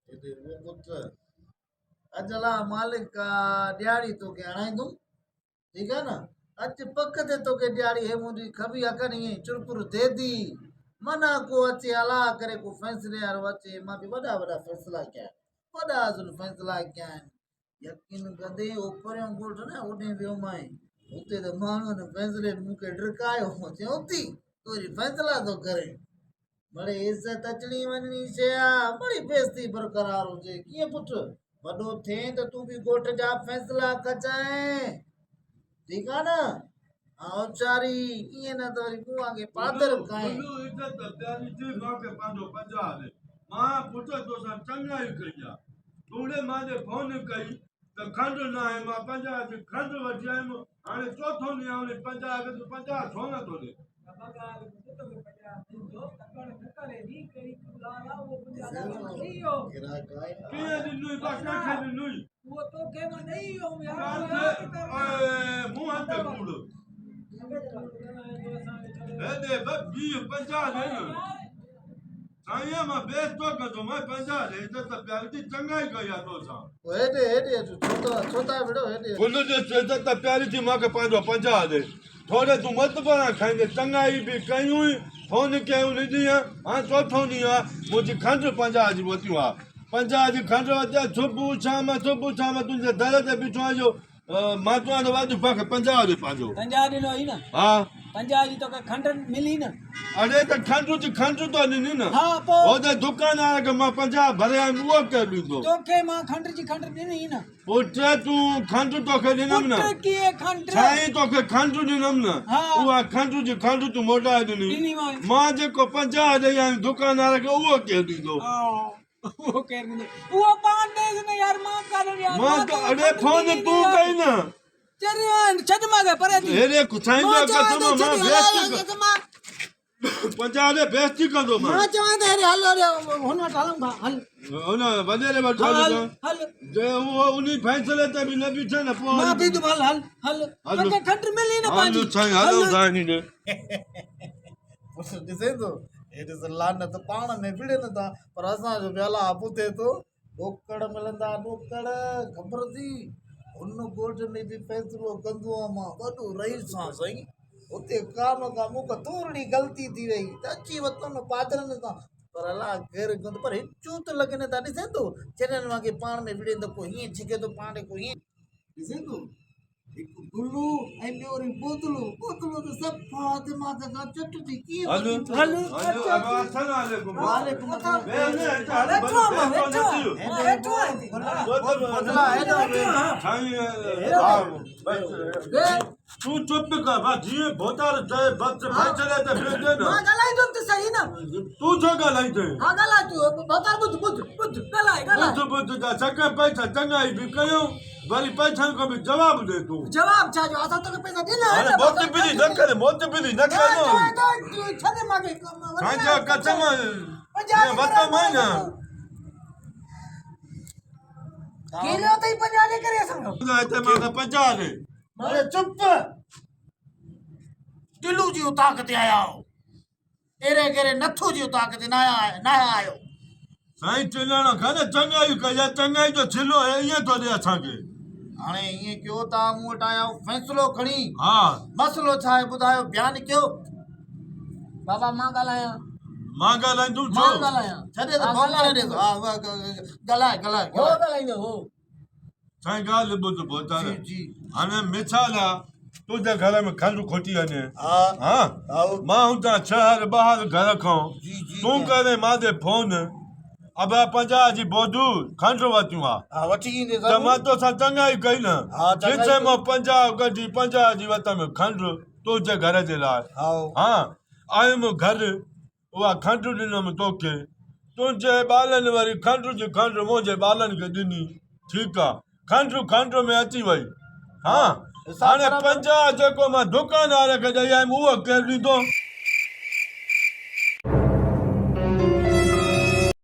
वो पुत्र अजला मालिक ॾियारी तोखे हणाईंदुमि ठीक है ना अच पक ते तोखे ॾियारी हे मुंहिंजी खबी अकड़ ईअं चुरपुर थिए थी मना को अचे अला करे को फैसले वारो अचे मूंखे वॾा वॾा फैसला कया वॾा असुल फैसला कया आहिनि यकीन कंदे उपरियों ॻोठ न होॾे वियो मां हुते त माण्हुनि फैसले मूंखे ड्रिकायो चयो थी तुंहिंजी फैसला थो करे बड़े इज्जत अचणी वञणी शइ आहे बड़ी बेइज्जती बरक़रार हुजे कीअं पुटु वॾो थिए त तूं बि ॻोठ जा फैसला कजांइ ठीकु आहे न औचारी ईअं न त वरी बुआ खे पादर खाए इज्जत प्यारी थी मूंखे पंहिंजो पंजाह ॾे मां पुट तोसां चङा ई कई आहे तूड़े मांजे फोन कई त खंडु न आहे मां 50 जी खंडु वठी आयुमि हाणे चोथों ॾींहुं आहे 50 खे तूं 50 छो नथो ॾे कीअं ॾिनुई बस कंहिंखे ॾिनुई मूं हथ कूड़ हेॾे बस 50 ॾे न साईं मां बेस तो कंदो मां 50 ॾे इज़त प्यारी थी चङा ई कई आहे तोसां हेॾे हेॾे छोता बेड़ो हेॾे गुल जो इज़त प्यारी थी मूंखे पंहिंजो 50 ॾे थोरे तूं मत बना खाईंदे चङा ई बि कयूं फोन कयूं ॾिनी हाणे चोथों ॾींहुं आहे मुंहिंजी खंडु 50 जी वरितियूं आहे 50 जी खंडु वरिती आहे सुबुह शाम तुंहिंजे दर ते बीठो आहियो मां चवां थो अॼु मूंखे 50 ॾे पंहिंजो 50 ॾिनो ई न हा 50 जी तोखे खंड मिली न अरे त खंडु त ॾिनी न हा पोइ होॾे दुकानदार खे मां 50 भरे आयुमि उहो केरु ॾींदो तोखे मां खंड जी खंड ॾिनी न पुट तूं खंडु तोखे ॾिनमि न पुट कीअं खंड साईं तोखे खंडु ॾिनमि न हा उहा खंडु जी खंडु तूं मोटाए ॾिनी ॾिनी मां जेको 50 ॾेई आयुमि दुकानदार खे उहो केरु ॾींदो उहो केरु ॾींदो उहो पाण ॾेसि न यार मां कान यार मां त अरे फोन तूं कई न चरियो छॾ मांखे परे थी हेरे साईं जो कसम मां बेइज्जती 50 ॾे बेइज्जती कंदो मां चवां त हेरे हल हुन वटि हलूं था हल हुन वॾेरे वटि हल हलूं हल जे उहो उन फैसले ते बि न बीठे न पोइ मां बि तूं हल हल हल तोखे खंड मिली न हलो साईं हलो साईं ॾे ॾिसे थो हे ॾिस लानत पाण में विड़नि था पर असांजो वेला ॿुधे थो ॾोकड़ मिलंदा ॾोकड़ ख़बर थी हुन ॻोठ में बि फ़ैसिलो कंदो आहियां मां वॾो रईस आहियां साईं हुते काम खां मूंखे थोरी ग़लती थी वई त अची वरितो न पादरनि सां पर अला केरु कंदो पर हिचू त लॻनि था ॾिसे थो चइनि वांगुरु पाण में विड़े त को हीअं छिके थो पाण को हीअं ॾिसे थो हिकु गुलू ऐं ॿियो वरी बोतलू बोतलू त सफ़ा दिमाग़ खां चटजी कीअं हलो हल हलो अस्सलाम वालेकुम वालेकुम अस्सलाम तू चुप कर बस जीअं भोतार चए बस फैसले ते भेजे न मां ॻाल्हाईंदुमि त सही न तू छो ॻाल्हाईंदे हा ॻाल्हाए तूं भोतार ॿुध ॻाल्हाए ॿुध त चङा पैसा चङा ई बि कयूं वरी पैसनि खां बि जवाब ॾे तूं जवाब छा जो असां तोखे पैसा ॾिना हाणे मोतबिरी न करे मोतबिरी न कर छॾ मांखे साईं जो कसम वत मां न केलो तई 50 ॾे करे असां हिते मूंखे 50 ॾे अरे चुप दिलू जी ताक़त आया हो एरे केरे नथू जी ताक़त न आयो साईं चिलण खन चङा ई कया चङा ई जो छिलो है ईअं थो ॾे असांखे हाणे ईअं कयो तव्हां मूं वटि आया आहियो फ़ैसिलो खणी हा मसइलो छा आहे ॿुधायो बयानु कयो बाबा मां ॻाल्हायां मां ॻाल्हाईंदुमि मां छो ॻाल्हायां छॾे त ॻाल्हाए ॾे ॻाल्हाए हो ॻाल्हाईंदो हो साईं ॻाल्हि ॿुध भोतार जी जी हाणे मिसाल आहे तुंहिंजे घर में खंडु खोटी वञे हा हा मां हुतां शहर ॿाहिरि घर खां जी जी तूं करे मांजे फोन अब 50 जी बोधू खंडु वरितियूं आहे हा वठी ईंदे त मां तोसां चङा ई कई न हा चङा ई किथे मां 50 कढी 50 जी वरितमि खंडु तुंहिंजे घर जे लाइ हा हा आयुमि घर उहा खंडु ॾिनमि तोखे तुंहिंजे ॿारनि वरी खंडु जी खंडु मुंहिंजे ॿारनि खे ॾिनी ठीकु आहे खंडु में अची वई हा हाणे 50 जेको मां दुकानदार खे ॾेई आयुमि उहो केरु ॾींदो